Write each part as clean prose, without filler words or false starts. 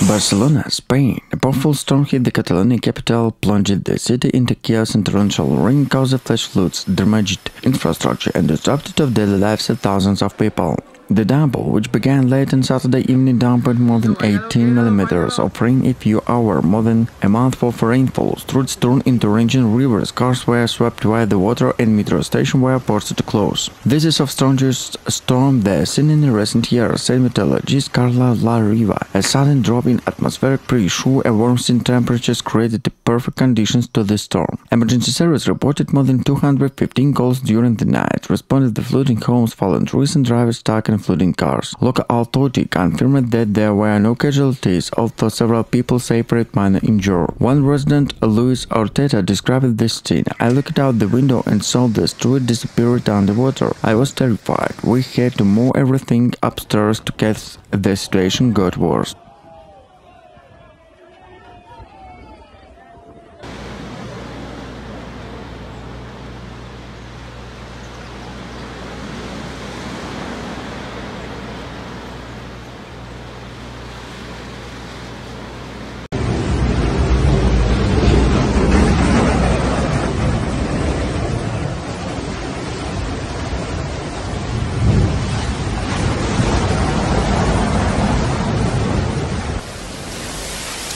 Barcelona, Spain. A powerful storm hit the Catalonia capital, plunged the city into chaos, and torrential rain caused flash floods, damaged infrastructure, and disrupted daily lives of thousands of people. The downpour, which began late on Saturday evening, downpoured more than 18 millimeters of rain in a few hours, more than a month of rainfall. Streets turned into raging rivers, cars were swept away the water, and metro stations were forced to close. This is the strongest storm they've seen in recent years, said meteorologist Carla La Riva. A sudden drop in atmospheric pressure and warmth in temperatures created the perfect conditions to the storm. Emergency service reported more than 215 calls during the night, responded to flooding homes, fallen trees, and drivers stuck in flooding cars. Local authority confirmed that there were no casualties, although several people suffered minor injury. One resident, Luis Orteta, described this scene. "I looked out the window and saw the street disappeared underwater. I was terrified. We had to move everything upstairs to case the situation got worse."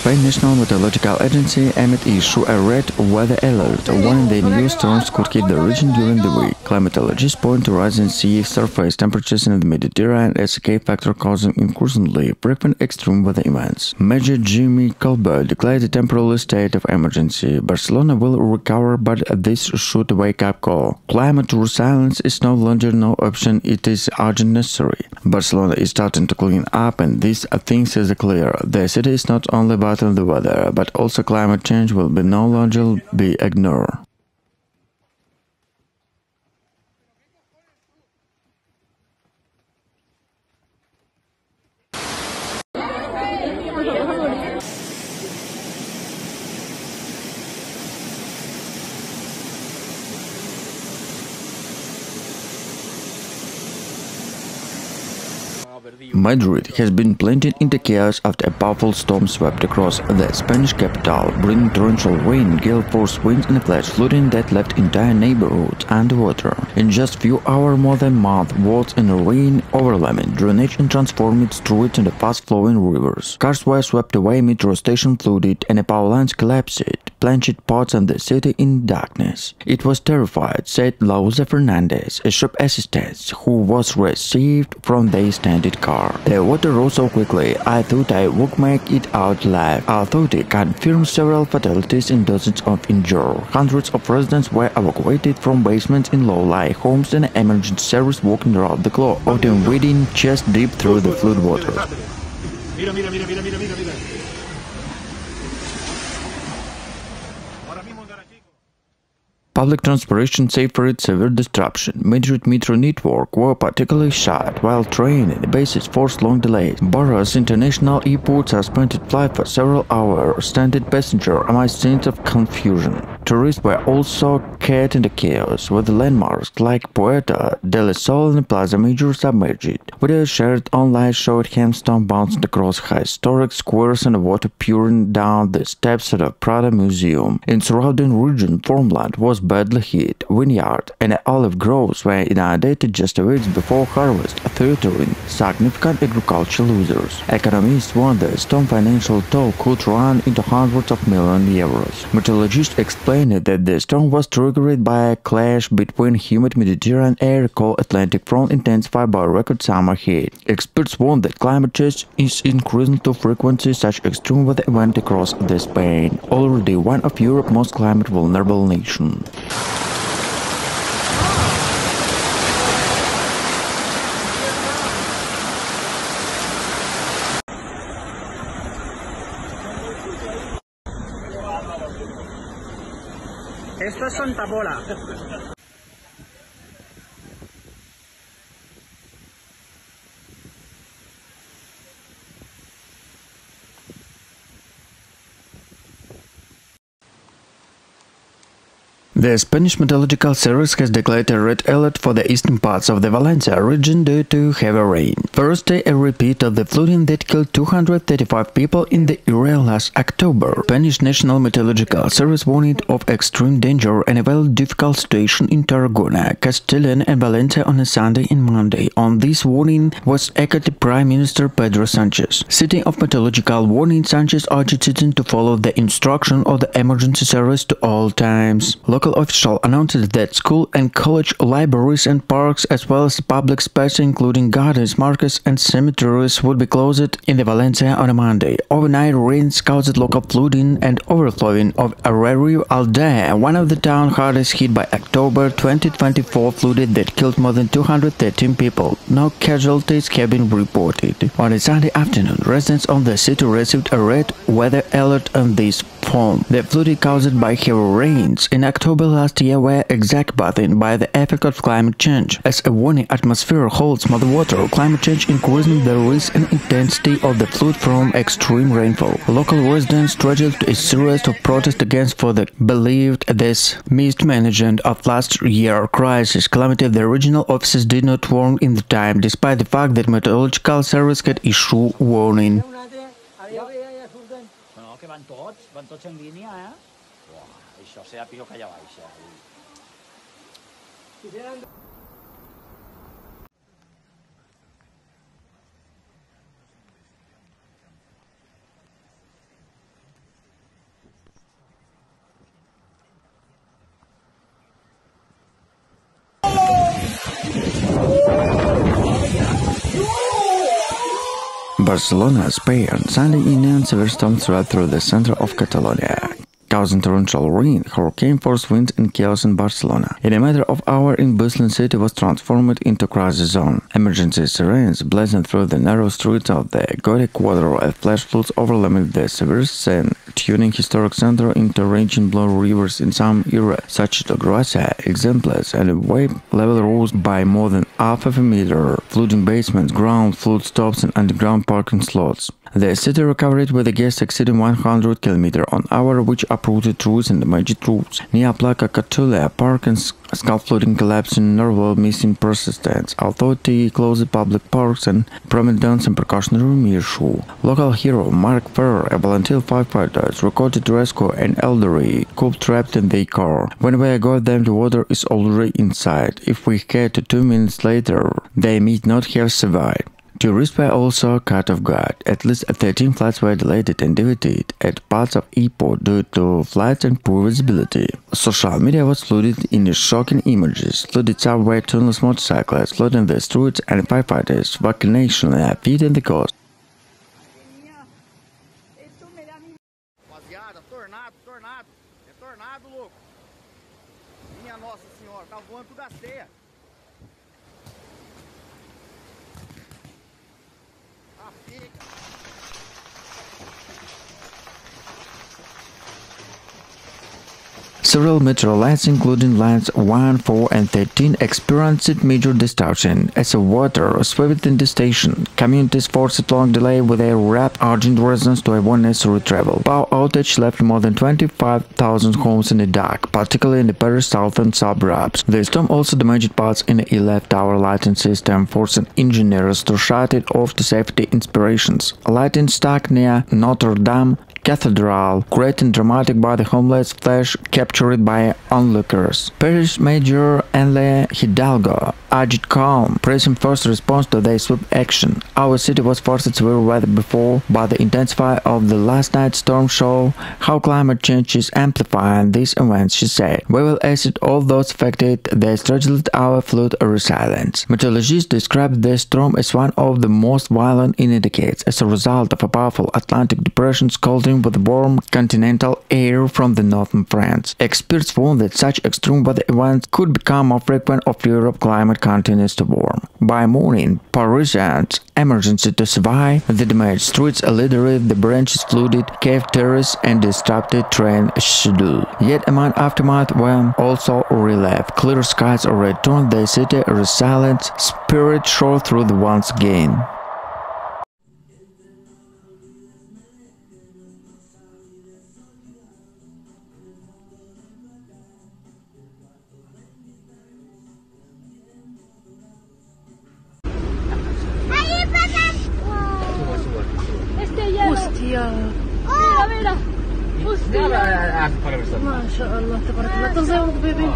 Spain National Meteorological Agency EMET issued a red weather alert, warning that new storms could hit the region during the week. Climatologists point to rising sea surface temperatures in the Mediterranean as a key factor causing increasingly frequent extreme weather events. Major Jimmy Colbert declared a temporary state of emergency. Barcelona will recover, but this should wake-up call. Climate resilience is no longer no option, it is urgent necessary. Barcelona is starting to clean up, and these things is clear. The city is not only battling the weather, but also climate change will be no longer be ignored. Madrid has been plunged into chaos after a powerful storm swept across the Spanish capital, bringing torrential rain, gale force winds, and a flash flooding that left entire neighborhoods underwater. In just few hours, more than a month, was in rain, overwhelming drainage, and transformed streets into fast-flowing rivers. Cars were swept away, metro stations flooded, and power lines collapsed, plunging parts of the city in darkness. "It was terrified," said Lauza Fernandez, a shop assistant who was received from the extended car. "The water rose so quickly, I thought I would make it out alive." Authority confirmed several fatalities and dozens of injured. Hundreds of residents were evacuated from basements in low-lying homes, and emergency service working around the clock, often wading chest deep through the flood water. Public transportation suffered severe disruption. Madrid metro network were particularly shut, while train and buses forced long delays. Borough's international airport suspended flight for several hours, stranded passengers amidst scenes of confusion. Tourists were also caught in the chaos, with landmarks like Puerta del Sol and Plaza Major submerged. Videos shared online showed hailstones bouncing across historic squares and water pouring down the steps of the Prada Museum. In surrounding region, farmland was badly hit. Vineyards and olive groves were inundated just weeks before harvest, threatening significant agricultural losers. Economists warn the storm financial toll could run into hundreds of millions of euros. Meteorologists explained that the storm was triggered by a clash between humid Mediterranean air and cold Atlantic front intensified by record summer heat. Experts warn that climate change is increasing to frequency such extreme weather events across the Spain, already one of Europe's most climate vulnerable nations. Esto es Santa Pola. The Spanish Meteorological Service has declared a red alert for the eastern parts of the Valencia region due to heavy rain. Thursday, a repeat of the flooding that killed 235 people in the area last October. Spanish National Meteorological Service warned of extreme danger and a very difficult situation in Tarragona, Castellón and Valencia on a Sunday and Monday. On this warning was echoed Prime Minister Pedro Sánchez. Citing of meteorological warning, Sánchez urged citizens to follow the instruction of the emergency service to all times. Local official announced that school and college, libraries and parks, as well as public space including gardens, markets and cemeteries would be closed in the Valencia on a Monday. Overnight rains caused local flooding and overflowing of Arroyo Aldea, one of the town hardest hit by October 2024 flooded that killed more than 213 people. No casualties have been reported. On a Sunday afternoon, residents of the city received a red weather alert on this phone. The flooding caused by heavy rains in October last year were exacerbated by the effect of climate change. As a warning atmosphere holds mother water, climate change increasing the risk and intensity of the flood from extreme rainfall. Local residents stretched a series of protests against for the believed this mismanagement of last year's crisis calamity. The regional offices did not warn in the time, despite the fact that meteorological service had issued warning. No, que van tots en línia, eh? Uah, això serà pitjor que allà baix, Barcelona, Spain. Sunday evening, severe storms swept through the center of Catalonia, causing torrential rain, hurricane-force winds and chaos in Barcelona. In a matter of hours, in bustling city was transformed into crisis zone. Emergency sirens blazing through the narrow streets of the Gothic quarter as flash floods overwhelmed the severe scene, turning historic center into raging blue rivers in some areas, such as Gracia, exemplars, and wave level rose by more than half of a meter, flooding basements, ground flood stops, and underground parking slots. The city recovered with a gas exceeding 100 km/h, which uprooted roads and damaged roads. Near Placa Catulla Park and scaffolding collapsing, nerval missing persistence. Authority closed public parks and promenades and precautionary measures. Local hero Mark Ferrer, a volunteer firefighters, recorded rescue an elderly couple trapped in their car. When we got them, the water is already inside. If we had 2 minutes later, they might not have survived. Tourists were also caught off guard. At least 13 flights were delayed and diverted at parts of airport due to floods and poor visibility. Social media was flooded in shocking images. Flooded subway tunnels, motorcyclists flooding the streets, and firefighters vaccination feeding the coast. Rapaziada, tornado. É tornado, louco. Minha Nossa Senhora, tá voando tudo as teias. Several meteorologists, including lines 1, 4, and 13, experienced major distortion as the water swept in the station. Communities forced long delay with their rapid urgent residents to avoid necessary travel. Power outage left more than 25,000 homes in the dark, particularly in the Paris southern suburbs. The storm also damaged parts in the ELF tower lighting system, forcing engineers to shut it off to safety inspirations. Lighting stuck near Notre Dame Cathedral, creating dramatic by the homeless flash captured by onlookers. Paris Mayor Enle Hidalgo urged calm, praising first response to the swift action. Our city was forced severe weather before, but the intensity of the last night's storm show how climate change is amplifying these events, she said. We will assist all those affected. They struggled our flood resilience. Meteorologists described the storm as one of the most violent in decades as a result of a powerful Atlantic depression scalding with warm continental air from the northern France. Experts warn that such extreme weather events could become more frequent if Europe's climate continues to warm. By morning, Parisians emergency to survive the damaged streets, literally the branches flooded, cave terrace and disrupted train schedule. Yet among aftermath when also relief, clear skies returned the city resilient spirit shone through the once again. الله ميلا ميلا ما شاء الله تبارك الله تغزيهم بيبي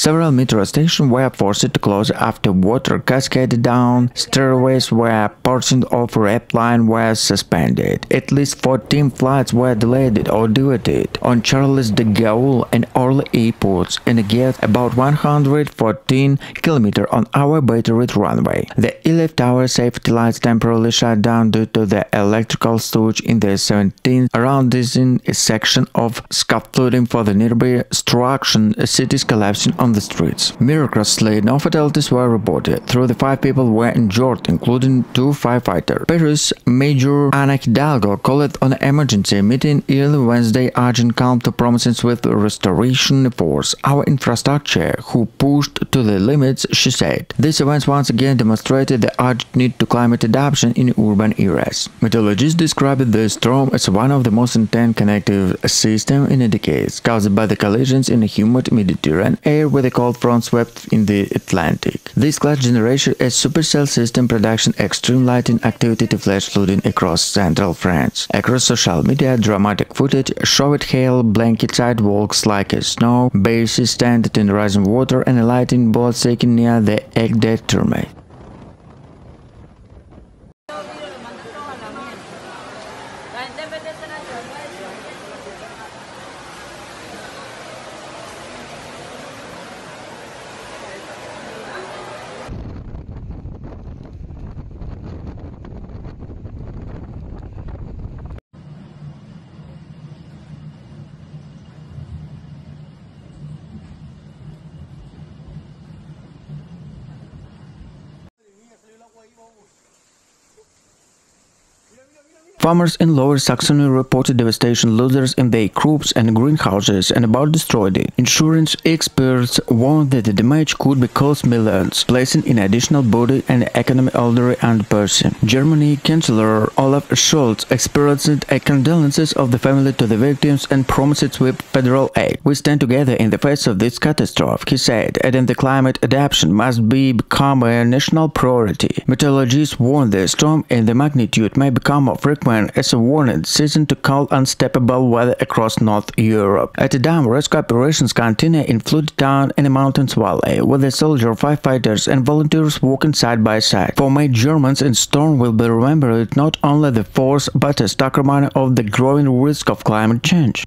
Several metro stations were forced to close after water cascaded down, stairways were portions of rail line were suspended. At least 14 flights were delayed or diverted on Charles de Gaulle and Orly airports and again about 114 km on our battery runway. The 11 tower safety lights temporarily shut down due to the electrical surge in the 17th around this in a section of scaffolding for the nearby structure, cities collapsing on the streets. Miraculously, no fatalities were reported. 35 people were injured, including 2 firefighters. Paris Major Ana Hidalgo called on an emergency meeting early Wednesday, urging calm to promises with restoration efforts. Our infrastructure, who pushed to the limits, she said. These events once again demonstrated the urgent need to climate adaptation in urban areas. Meteorologists described the storm as one of the most intense connective systems in decades, caused by the collisions in a humid Mediterranean air with a cold front swept in the Atlantic. This class generated a supercell system production extreme lighting activity to flash flooding across central France. Across social media, dramatic footage showed hail blanket sidewalks like a snow, bases standing in rising water and a lightning bolt sinking near the egg dead termite. Farmers in Lower Saxony reported devastation, losers in their crops and greenhouses, and about destroyed it. Insurance experts warned that the damage could be cost millions, placing in additional body and economy elderly and person. Germany Chancellor Olaf Scholz expressed condolences of the family to the victims and promised swift federal aid. We stand together in the face of this catastrophe, he said, adding the climate adaptation must become a national priority. Meteorologists warn the storm and the magnitude may become more frequent as a warning season to call unstoppable weather across North Europe. At a time, rescue operations continue in flooded town and a mountains valley, with the soldiers, firefighters and volunteers working side by side. For many Germans, in storm will be remembered not only the force but a stark reminder of the growing risk of climate change.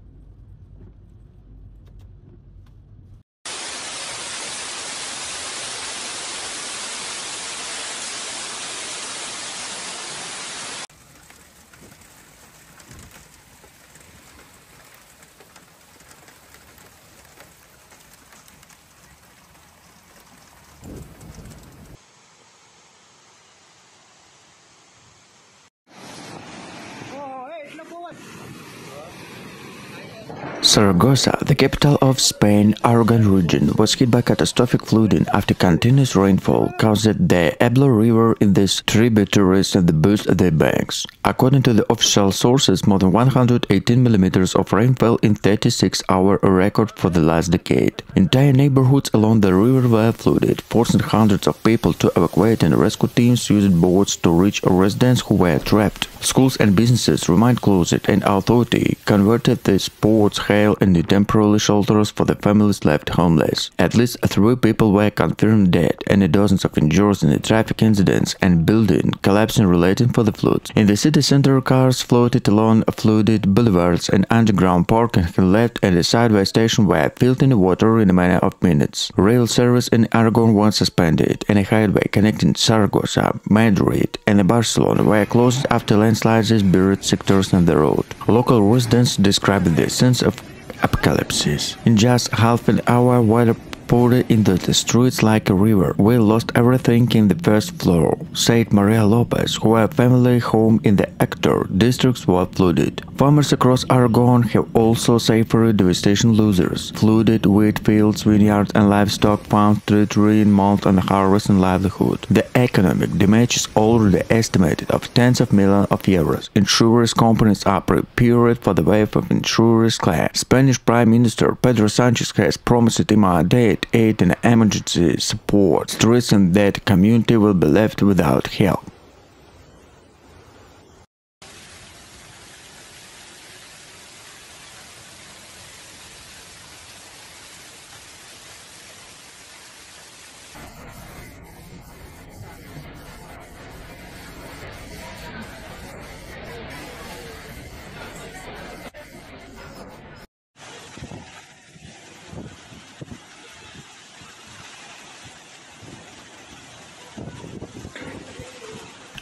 Zaragoza, the capital of Spain, Aragon region, was hit by catastrophic flooding after continuous rainfall caused the Ebro River in these tributaries and burst their banks. According to the official sources, more than 118 millimeters of rain fell in 36 hours, a record for the last decade. Entire neighborhoods along the river were flooded, forcing hundreds of people to evacuate, and rescue teams used boats to reach residents who were trapped. Schools and businesses remained closed, and authorities converted the sports, hail, and the temporary shelters for the families left homeless. At least 3 people were confirmed dead, and dozens of injured in the traffic incidents and building collapsing related for the floods. In the city center, cars floated along flooded boulevards, and underground parking left and the sideway station were filled in water in a matter of minutes. Rail service in Aragon was suspended, and a highway connecting Zaragoza, Madrid, and Barcelona were closed after landslides buried sectors on the road. Local residents described the sense of apocalypse. In just half an hour, weather poured into the streets like a river. We lost everything in the first floor, said Maria Lopez, whose family home in the Hector districts was flooded. Farmers across Aragon have also suffered devastation. Losers. Flooded wheat fields, vineyards and livestock found trajectory in months on harvest and livelihood. The economic damage is already estimated of tens of millions of euros. Insurance companies are prepared for the wave of insurance claims. Spanish Prime Minister Pedro Sanchez has promised immediate aid and emergency support, stressing that the community will be left without help.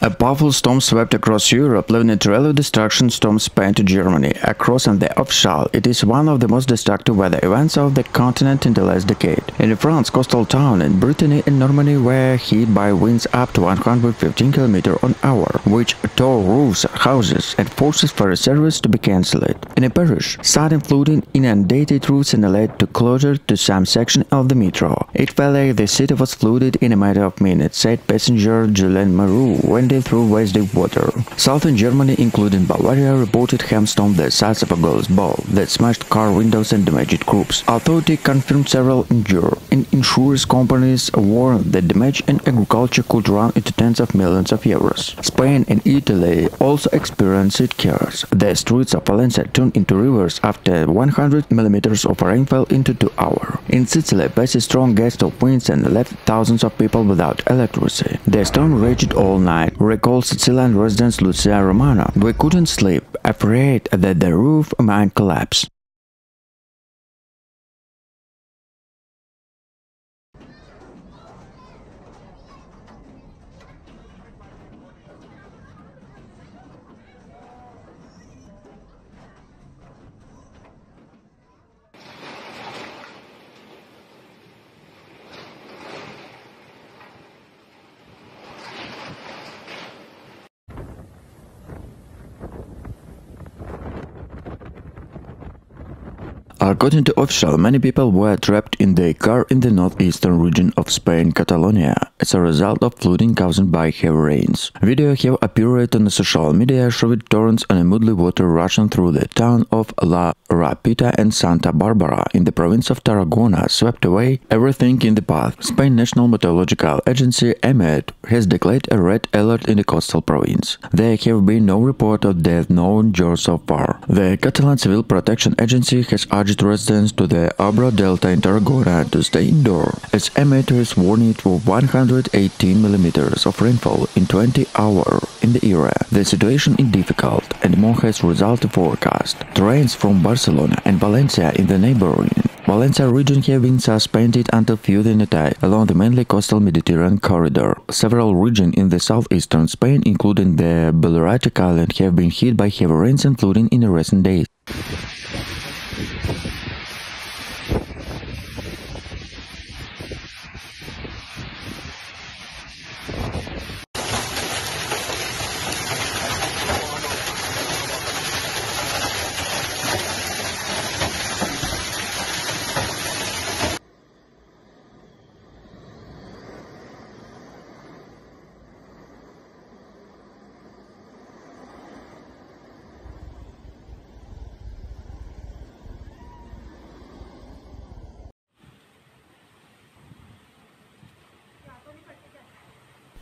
A powerful storm swept across Europe, leaving a trail of destruction. Storm span to Germany, across and the offshore. It is one of the most destructive weather events of the continent in the last decade. In France, coastal towns in Brittany and Normandy were hit by winds up to 115 km/h, which tore roofs, houses, and forced ferry service to be cancelled. In Paris, sudden flooding inundated routes and led to closure to some section of the metro. It felt like the city was flooded in a matter of minutes, said passenger Julien Maroux when they through waist-deep water. Southern Germany, including Bavaria, reported hailstorms the size of a golf ball that smashed car windows and damaged crops. Authorities confirmed several injured, and insurance companies warned that damage in agriculture could run into tens of millions of euros. Spain and Italy also experienced chaos. The streets of Valencia turned into rivers after 100 millimeters of rainfall into 2 hours. In Sicily, passed strong gust of winds and left thousands of people without electricity. The storm raged all night, recalled Sicilian resident Lucia Romano. We couldn't sleep, afraid that the roof might collapse. According to officials, many people were trapped in their car in the northeastern region of Spain, Catalonia, as a result of flooding caused by heavy rains. Videos have appeared on the social media showing torrents and muddy water rushing through the town of La Rapita and Santa Barbara in the province of Tarragona, swept away everything in the path. Spain's National Meteorological Agency, EMET, has declared a red alert in the coastal province. There have been no report of death, no injuries so far. The Catalan Civil Protection Agency has urged residents to the Ebro Delta in Tarragona to stay indoors, as EMET is warning for 118 millimeters of rainfall in 20 hours in the area. The situation is difficult, and more has resulted forecast. Trains from Barcelona and Valencia in the neighboring Valencia region have been suspended until further notice along the mainly coastal Mediterranean corridor. Several regions in the southeastern Spain, including the Balearic Islands, have been hit by heavy rains and flooding in the recent days.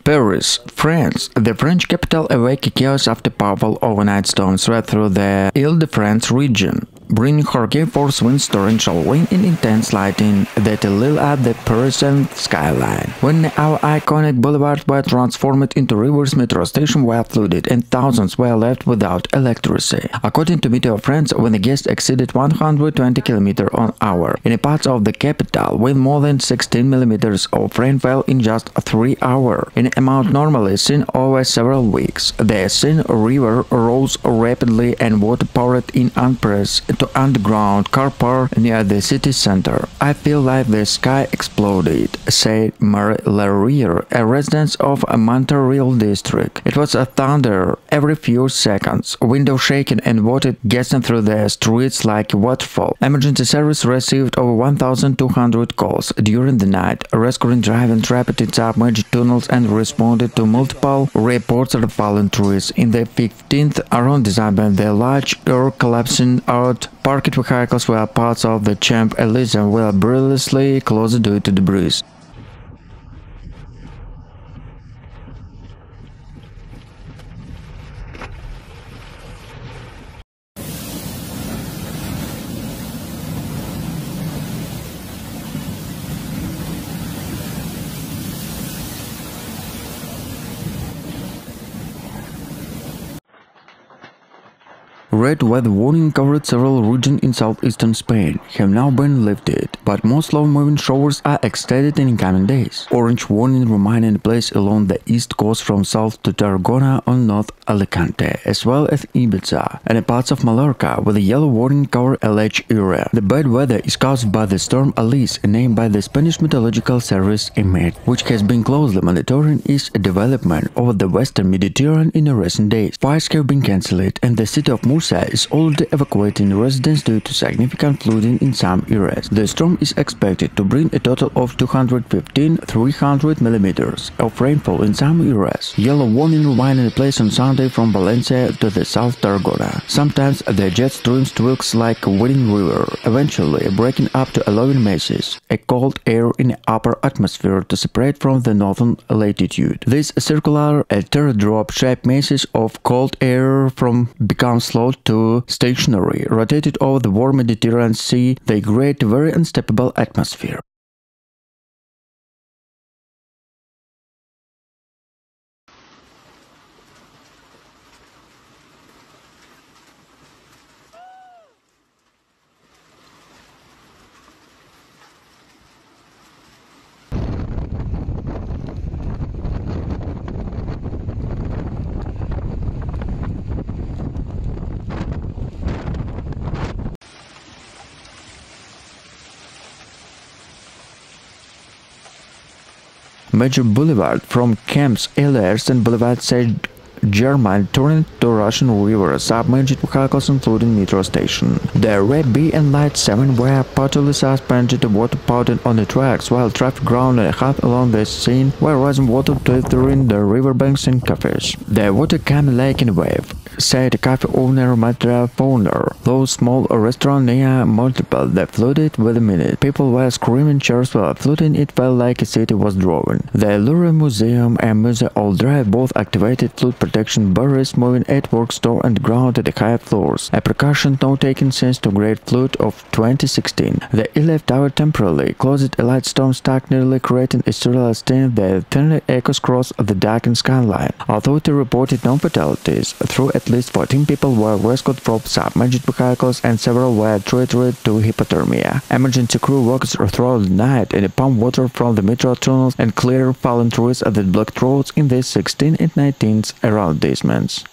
Paris, France. The French capital awoke chaos after powerful overnight storms swept through the Ile-de-France region, bringing hurricane force winds, torrential rain, and intense lighting that lit up the Parisian skyline. When our iconic boulevards were transformed into rivers, metro stations were flooded, and thousands were left without electricity. According to Meteo France, when the gust exceeded 120 km/h in parts of the capital, with more than 16 millimeters of rainfall in just 3 hours, an amount normally seen over several weeks. The Seine River rose rapidly and water poured in unprecedented to underground car park near the city center. "I feel like the sky exploded," said Marie Larrier, a resident of Montreal district. "It was a thunder every few seconds, window shaking and water gushing through the streets like a waterfall." Emergency service received over 1,200 calls during the night, rescuing driving rapid inside major tunnels and responded to multiple reports of fallen trees. In the 15th arrondissement, the large earth collapsing out parked vehicles were parts of the Champs-Élysées were perilously closed due to debris. Red weather warning covered several regions in southeastern Spain have now been lifted, but more slow-moving showers are expected in coming days. Orange warning remain in place along the east coast from south to Tarragona on North Alicante, as well as Ibiza, and in parts of Mallorca, with a yellow warning cover a large area. The bad weather is caused by the storm Alice, named by the Spanish Meteorological Service EMET, which has been closely monitoring its development over the western Mediterranean in recent days. Flights have been cancelled, and the city of Murcia is already evacuating residents due to significant flooding in some areas. The storm is expected to bring a total of 215–300 millimeters of rainfall in some areas. Yellow warning remained in place on Sunday from Valencia to the South Tarragona. Sometimes the jet streams twigs like a winning river, eventually breaking up to 11 masses, a cold air in the upper atmosphere to separate from the northern latitude. These circular teardrop-shaped masses of cold air from become slow to stationary, rotated over the warm Mediterranean Sea. They create a very unstable atmosphere. Major Boulevard from Camps Elias and Boulevard Saint Germain turning to Russian River, submerged vehicles including metro station. The Red B and Light 7 were partly suspended water pouring on the tracks, while traffic ground and a half along the scene were rising water tethering the riverbanks and cafes. The water came like a wave, said cafe owner Matra Fowler. Those small restaurants near multiple that flooded with a minute. People were screaming, chairs were floating, it felt like a city was drawing. The Louvre Museum and Musée Old Drive both activated flood protection barriers, moving earthwork store underground at the higher floors, a precaution not taken since the Great Flood of 2016. The E-Left Tower temporarily closed a light storm stuck nearly creating a surreal stain that thinly echoes across the darkened skyline. Authority reported no fatalities, though at least 14 people were rescued from submerged vehicles and several were treated to hypothermia. Emergency crew worked throughout the night and pumped water from the metro tunnels and cleared fallen trees at the blocked roads in the 16th and 19th arrondissements.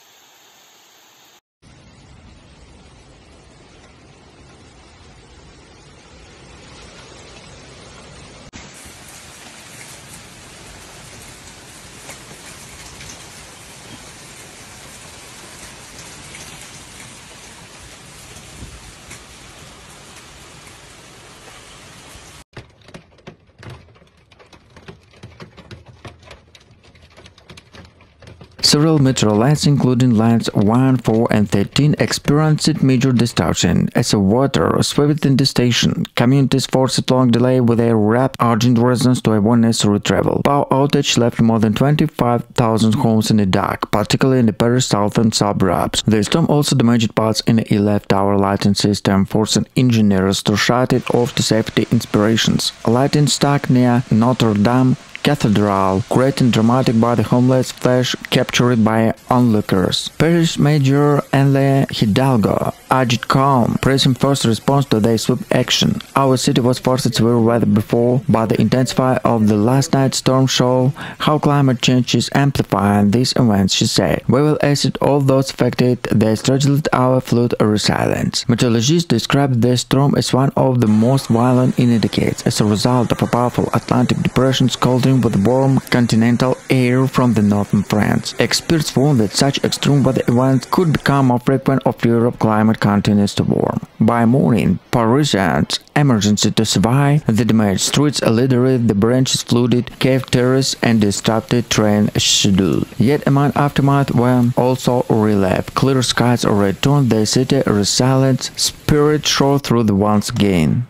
Several metro lines, including lines 1, 4, and 13, experienced major disruption as water swept in the station. Communities forced long delay with a rapid urgent residents to avoid necessary travel. Power outage left more than 25,000 homes in the dark, particularly in the Paris southern suburbs. The storm also damaged parts in the E-Left Tower lighting system, forcing engineers to shut it off to safety inspirations. Lighting stuck near Notre Dame cathedral, great and dramatic by the homeless flesh captured by onlookers. Paris Major and Le Hidalgo urged calm, praising first response to their swift action. Our city was forced to severe weather before, but the intensity of the last night's storm show how climate change is amplifying these events, she said. We will assist all those affected. They struggled our flood resilience. Meteorologists described the storm as one of the most violent in decades as a result of a powerful Atlantic depression scalding with warm continental air from the northern France. Experts warned that such extreme weather events could become more frequent if Europe's climate continues to warm. By morning, Parisians emergency to survive the damaged streets, literally the branches flooded, cave terraces and disrupted train schedule. Yet among aftermath were also relief. Clear skies returned the city resilient spirit shone through the once again.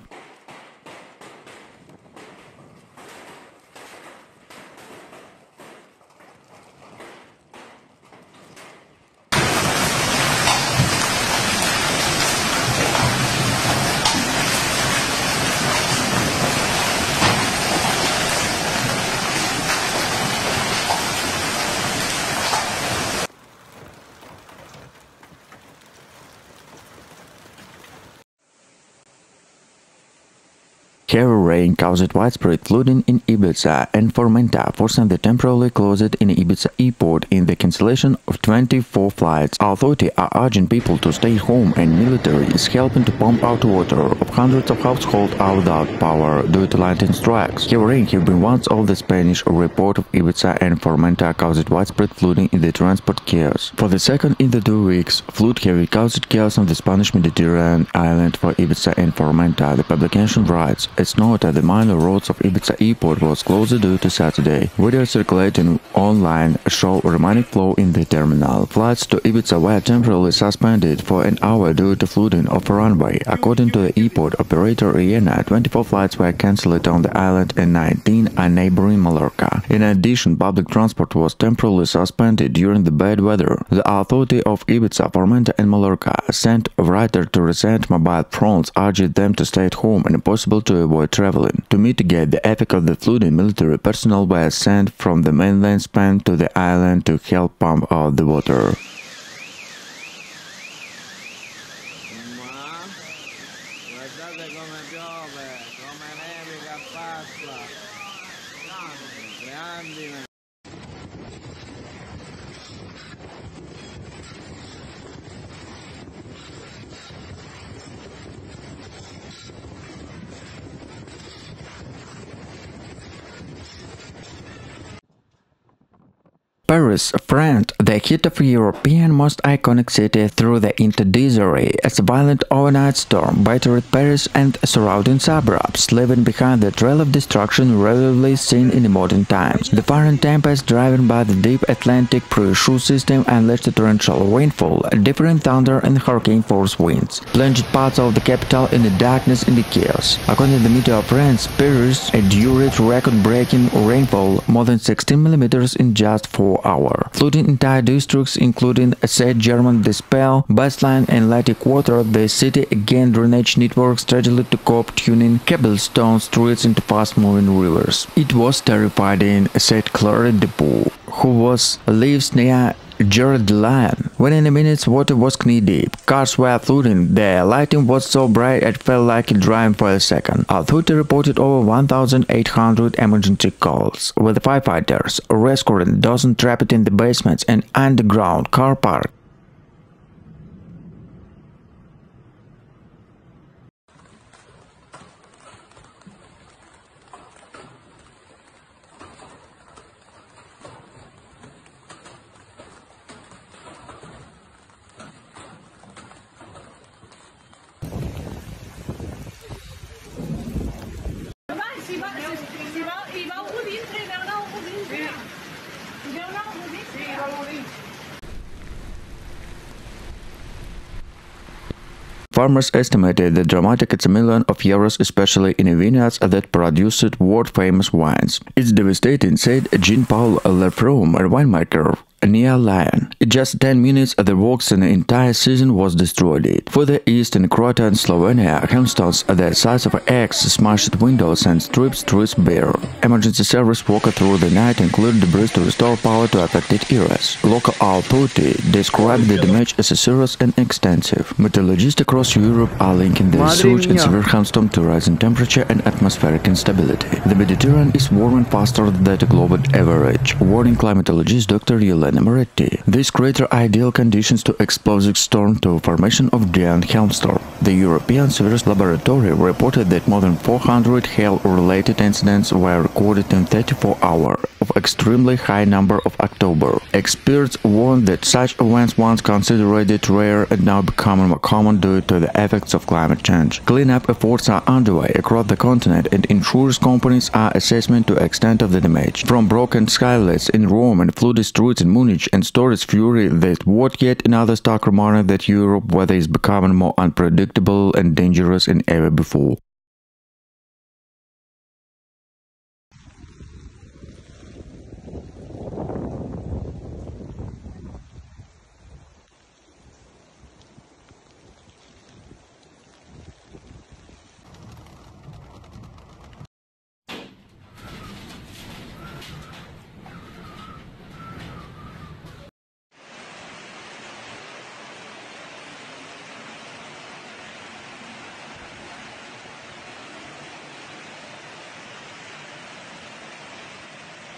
Heavy rain caused widespread flooding in Ibiza and Formentera, forcing the temporarily closed in Ibiza airport in the cancellation of 24 flights. Authorities are urging people to stay home and military is helping to pump out water of hundreds of households are without power due to lightning strikes. Heavy rain has been one of the Spanish report of Ibiza and Formentera caused widespread flooding in the transport chaos. For the second in the 2 weeks, flood heavy caused chaos on the Spanish Mediterranean island for Ibiza and Formentera. The publication writes, it's noted the minor roads of Ibiza airport was closed due to Saturday. Videos circulating online show remaining flow in the terminal. Flights to Ibiza were temporarily suspended for an hour due to flooding of a runway. According to the airport operator Iena, 24 flights were cancelled on the island and 19 are neighboring Mallorca. In addition, public transport was temporarily suspended during the bad weather. The authority of Ibiza, Formentera and Mallorca sent a writer to recent mobile phones urging them to stay at home and impossible to avoid traveling. To mitigate the effect of the flooding, military personnel were sent from the mainland Spain to the island to help pump out the water. Paris, France, the hit of European most iconic city through the interdiary as a violent overnight storm battered Paris and surrounding suburbs, leaving behind the trail of destruction rarely seen in modern times. The violent tempest driven by the deep Atlantic pressure system unleashed torrential rainfall, differing thunder and hurricane-force winds, plunged parts of the capital in the darkness and the chaos. According to the Meteor of France, Paris endured record-breaking rainfall more than 16 mm in just 4 hours, flooding entire districts including said German Dispel, Baseline and Atlantic Water. The city again drainage network struggled to cope, tuning cobblestone streets into fast-moving rivers. It was terrifying, said Claire Depot, who lives near Jared Line. Within minutes, water was knee-deep. Cars were flooding. The lighting was so bright it felt like it driving for a second. Authorities reported over 1,800 emergency calls, with firefighters rescuing dozens trapped in the basements and underground car park. Farmers estimated the dramatic it's $1 million euros, especially in vineyards that produced world-famous wines. It's devastating, said Jean-Paul Lefroy, a winemaker near Lyon. In just 10 minutes, the works in the entire season was destroyed. Further east in Croatia and Slovenia, hailstones the size of eggs smashed windows and stripped streets bare. Emergency service worked through the night and cleared debris to restore power to affected areas. Local authority described the damage as serious and extensive. Meteorologists across Europe are linking the surge in severe hailstorm to rising temperature and atmospheric instability. The Mediterranean is warming faster than the global average, warning climatologist Dr. Elena Moretti. This creates ideal conditions to explosive storm to formation of giant hailstorm. The European Severe Laboratory reported that more than 400 hail-related incidents were recorded in 34 hours, of extremely high number of October. Experts warn that such events once considered rare and now becoming more common due to the effects of climate change. Cleanup efforts are underway across the continent and insurance companies are assessing the extent of the damage. From broken skylets in Rome and flooded streets in Munich and stories fury that what yet another stark reminder that Europe weather is becoming more unpredictable and dangerous than ever before.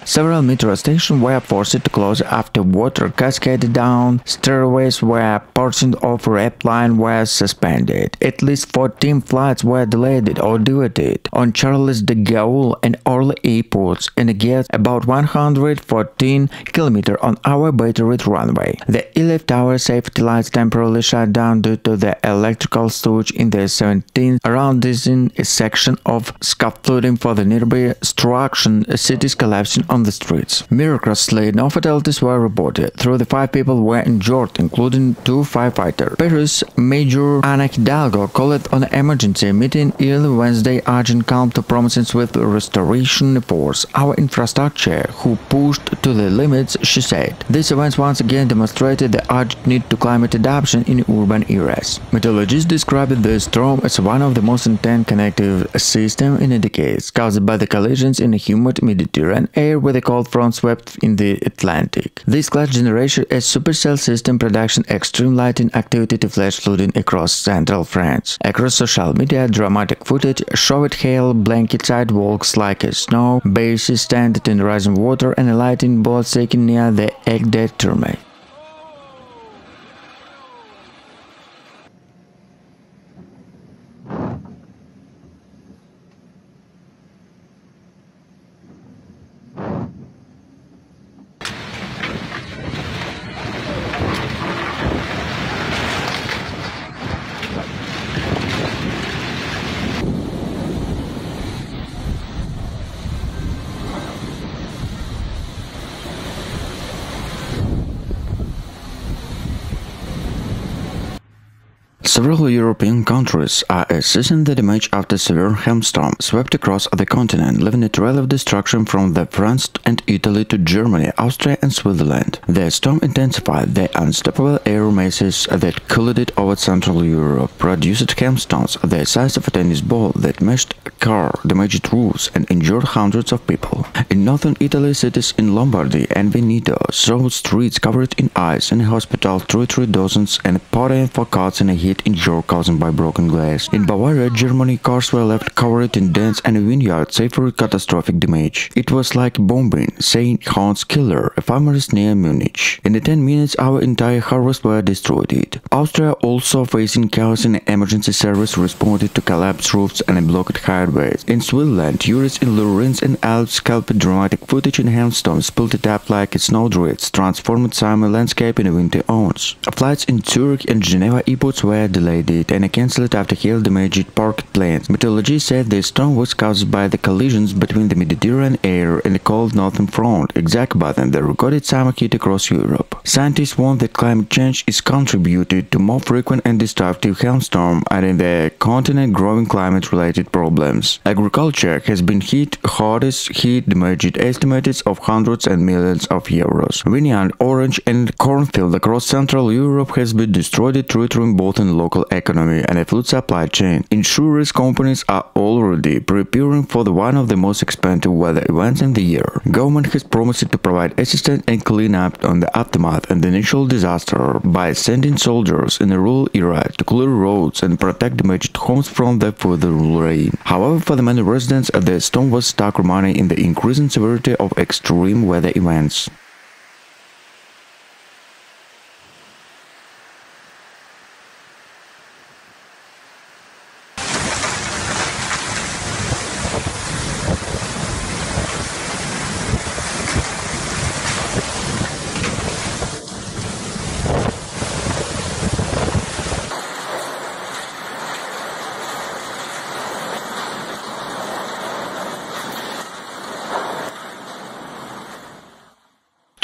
Several metro stations were forced to close after water cascaded down, stairways were portions of rail line were suspended. At least 14 flights were delayed or diverted on Charles de Gaulle and Orly airports and again about 114 km on our battered runway. The 11 tower safety lights temporarily shut down due to the electrical surge in the 17th around this section of scaffolding for the nearby structure, cities collapsing on the streets. Miraculously, no fatalities were reported. 35 people were injured, including 2 firefighters. Paris Major Ana Hidalgo called on an emergency meeting early Wednesday, urging calm to promises with restoration efforts. Our infrastructure, who pushed to the limits, she said. These events once again demonstrated the urgent need to climate adaptation in urban areas. Meteorologists described the storm as one of the most intense connective systems in decades, caused by the collisions in a humid Mediterranean air with a cold front swept in the Atlantic. This class generated a supercell system production extreme lighting activity to flash flooding across central France. Across social media, dramatic footage showed hail blanket sidewalks like a snow, bases standing in rising water and a lightning bolt sinking near the egg dead termite. Several European countries are assessing the damage after severe hailstorm swept across the continent, leaving a trail of destruction from France and Italy to Germany, Austria and Switzerland. The storm intensified the unstoppable air masses that collided over Central Europe, produced hailstones the size of a tennis ball that mashed a car, damaged roofs and injured hundreds of people. In northern Italy, cities in Lombardy and Veneto saw streets covered in ice and hospitals treated dozens and partying for cars in a heat injury caused by broken glass. In Bavaria, Germany, cars were left covered in dents and vineyards suffered catastrophic damage. It was like bombing, saying Hans Killer, a farmer's near Munich. In 10 minutes, our entire harvest were destroyed. Austria, also facing chaos in emergency service, responded to collapsed roofs and blocked highways. In Switzerland, tourists in Lorenz and Alps scalped dramatic footage in hailstones, spilled it up like snowdrifts, transformed summer landscape in winter owns. Flights in Zurich and Geneva airports were delayed and cancelled after hail-damaged parked planes. Meteorologists said the storm was caused by the collisions between the Mediterranean air and the cold northern front, exactly than the recorded summer heat across Europe. Scientists warn that climate change is contributed to more frequent and destructive hailstorms and in the continent growing climate-related problems. outages. Agriculture has been hit hardest, damaged estimates of hundreds and millions of euros. Vineyard, orange and cornfield across Central Europe has been destroyed, threatening both in the local economy and a food supply chain. Insurance companies are already preparing for one of the most expensive weather events in the year. Government has promised to provide assistance and clean up on the aftermath and the initial disaster by sending soldiers in a rural area to clear roads and protect damaged homes from the further rain. However, for the many residents, the storm was stuck remaining in the increasing severity of extreme weather events.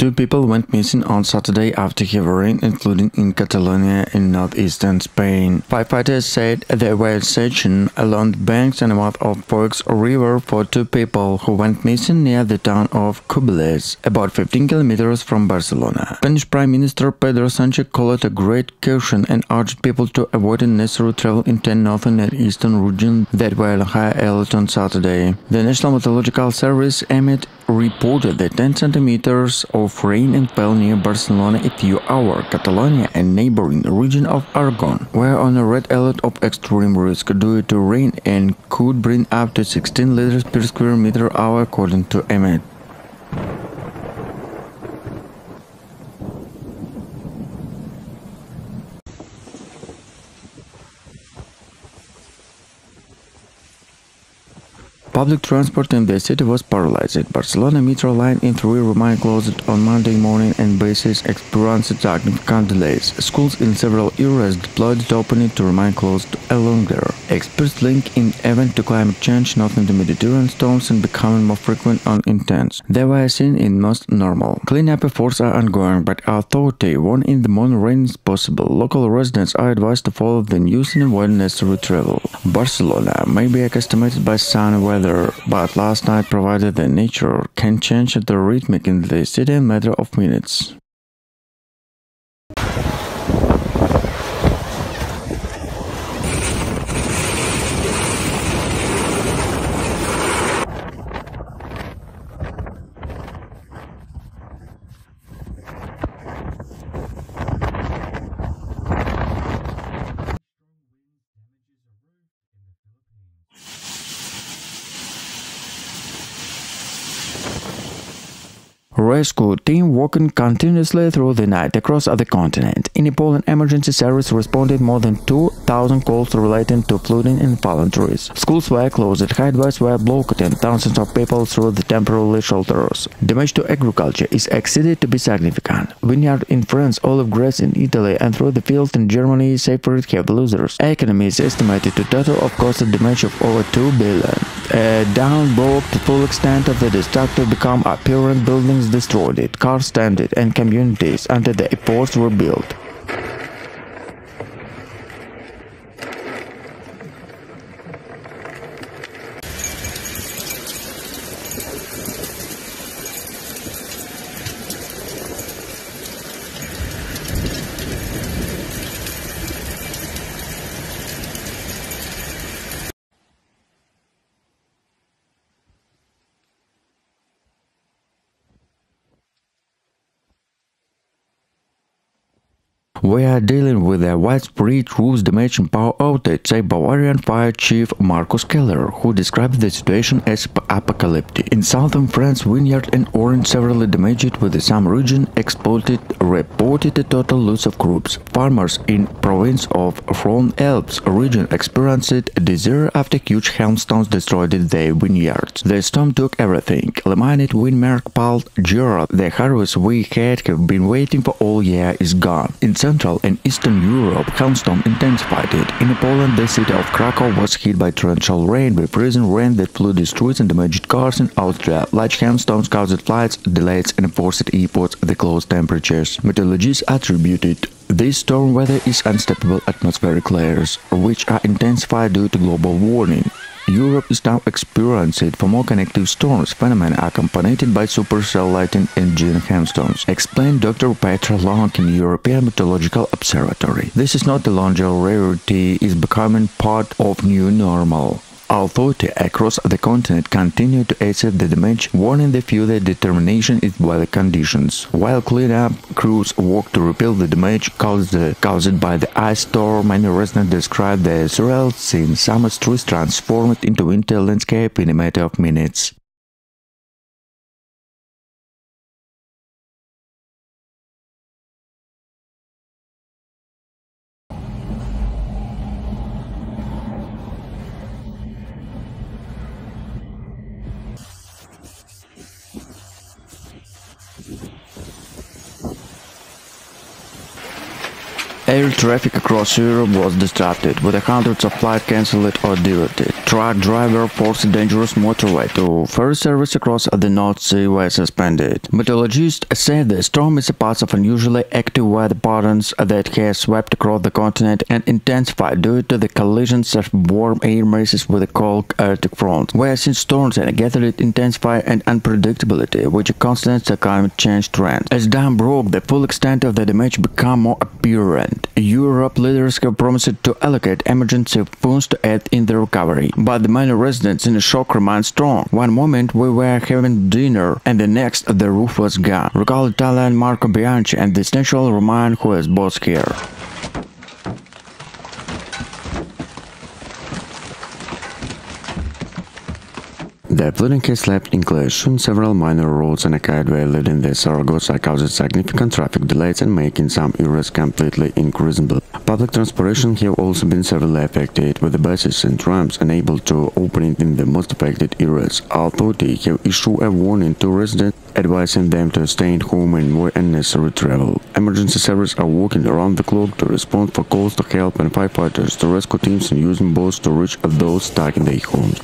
Two people went missing on Saturday after heavy rain, including in Catalonia in northeastern Spain. Firefighters said they were searching along the banks and mouth of Foix River for two people who went missing near the town of Cubeles, about 15 kilometers from Barcelona. Spanish Prime Minister Pedro Sánchez called it a great caution and urged people to avoid unnecessary travel in 10 northern and eastern regions that were on high alert on Saturday. The National Meteorological Service EMET reported that 10 centimeters of rain and fell near Barcelona a few hours. Catalonia and neighboring region of Aragon were on a red alert of extreme risk due to rain and could bring up to 16 liters per square meter hour, according to EMET. Public transport in the city was paralyzed. Barcelona metro line in3 remained closed on Monday morning and buses experienced significant delays. Schools in several areas deployed to open it to remain closed longer. Experts link in event to climate change, northern the Mediterranean storms and becoming more frequent and intense. They were seen in most normal. Cleanup efforts are ongoing, but authority warn in the morning rain is possible. Local residents are advised to follow the news and avoid unnecessary travel. Barcelona may be accustomed by sunny weather, but last night provided that nature can change the rhythmic in the city in a matter of minutes. Rescue team working continuously through the night across the continent. In Nepal, an emergency service responded more than 2,000 calls relating to flooding and fallen trees. Schools were closed, highways were blocked, and thousands of people through the temporary shelters. Damage to agriculture is expected to be significant. Vineyard in France, olive grass in Italy, and through the fields in Germany suffered heavy losers. Economy is estimated to total of cost of damage of over 2 billion. Down broke the full extent of the destruction become apparent. Buildings destroyed, cars stranded, and communities under the efforts were built. We are dealing with a widespread roof damage and power outage, said Bavarian Fire Chief Markus Keller, who described the situation as apocalyptic. In southern France, vineyard and orange severely damaged, with some region reported a total loss of crops. Farmers in province of Rhône-Alpes region experienced a disaster after huge hailstones destroyed their vineyards. The storm took everything. Lamented Windmark Paul Gerard, the harvest we have been waiting for all year is gone. In Central and Eastern Europe, hailstorm intensified. In Poland, the city of Krakow was hit by torrential rain, with freezing rain that flooded the streets and damaged cars. In Austria, large hailstorms caused flights, delays, and forced airports at the close temperatures. Meteorologists attributed this storm weather is unstable atmospheric layers, which are intensified due to global warming. Europe is now experiencing thermoconnective storms, phenomena accompanied by supercell lightning and giant hailstones, explained Dr. Petra Long in European Meteorological Observatory. This is not a longer rarity, is becoming part of new normal. Authorities across the continent continue to assess the damage, warning the future determination in weather conditions, while cleanup crews work to repair the damage caused by the ice storm. Many residents describe the surreal scene. Summer streets transformed into winter landscape in a matter of minutes. Air traffic across Europe was disrupted, with hundreds of flights cancelled or diverted. Truck driver forced dangerous motorway to ferry service across the North Sea were suspended. Meteorologists say the storm is a part of unusually active weather patterns that has swept across the continent and intensified due to the collisions of warm air masses with the cold Arctic front. We have seen storms and gathered intensify and unpredictability, which constitutes a climate change trend. As dawn broke, the full extent of the damage became more apparent. Europe leaders have promised to allocate emergency funds to aid in the recovery, but the many residents in the shock remain strong. One moment we were having dinner, and the next the roof was gone. Recall Italian Marco Bianchi and the essential Roman who is both here. The flooding has left inclusion several minor roads and a carriageway leading the Zaragoza caused significant traffic delays and making some areas completely increasable. Public transportation have also been severely affected, with the buses and trams unable to operate in the most affected areas. Authorities have issued a warning to residents, advising them to stay at home and avoid unnecessary travel. Emergency services are working around the clock to respond for calls to help, and firefighters to rescue teams and using boats to reach those stuck in their homes.